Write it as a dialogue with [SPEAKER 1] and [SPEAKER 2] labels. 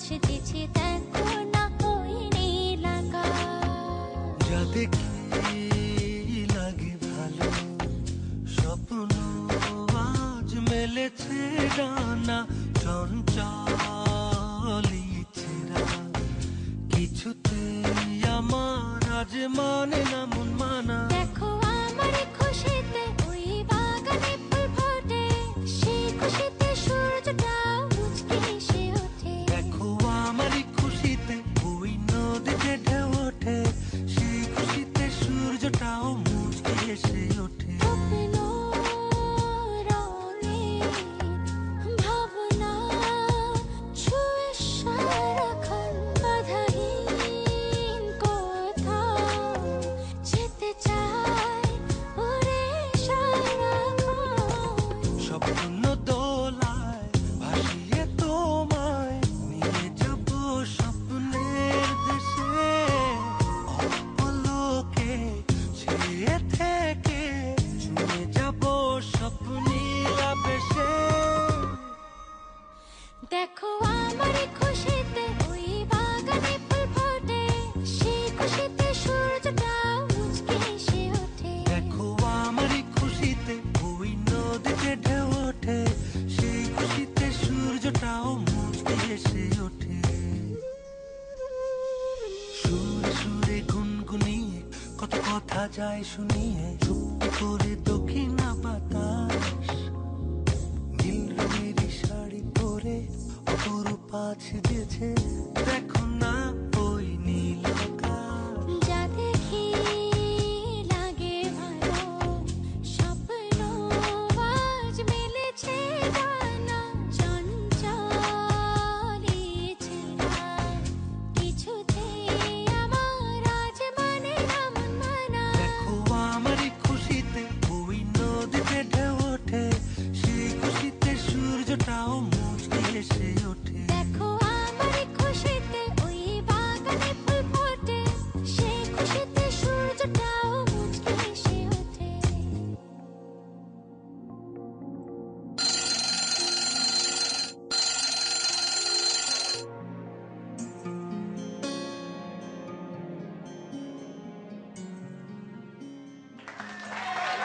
[SPEAKER 1] সেজেছে দেখো না ওই নীল আকাশ।
[SPEAKER 2] যা দেখি লাগে ভালো, স্বপ্ন আজ মেলেছে ডানা, চঞ্চল ইচ্ছেরা কিছুতেই আমার আজ মানে না মন মানা।
[SPEAKER 1] দেখো আমার খুশিতে ওই বাগানে ফুল ফোটে, সেই খুশিতে সূর্যটা মুচকে এসে ওঠে।
[SPEAKER 2] দেখো আমার খুশিতে ওই নদীতে ঢেউ ওঠে, সেই খুশিতে সূর্যটাও মুচকে এসে ওঠে।
[SPEAKER 1] স্বপ্ন রঙিন ভাবনা ছুঁয়ে সারাক্ষণ বাধাহীন কোথাও যেতে চাই ওরে সারাক্ষণ।
[SPEAKER 2] স্বপ্ন দোলায় ভাসিয়ে তোমায় নিয়ে যাব স্বপ্নের দেশে, অপলকে ছেয়ে থেকে ছুঁয়ে যাব স্বপ্নীল আবেশে।
[SPEAKER 1] দেখো আমার খুশিতে ওই বাগানে ফুল ফোটে, সেই খুশিতে সূর্যটা মুচকে এসে ওঠে।
[SPEAKER 2] দেখো আমার খুশিতে ওই নদীতে ঢেউ ওঠে, সেই খুশিতে সূর্যটাও মুচকে এসে ওঠে। সুরে সুরে গুনগুনিয়ে কত কথা যায় শুনিয়ে, চুপ করে দক্ষিণা বাতাস নীল রঙের শাড়ি পরে অপরূপা সেজেছে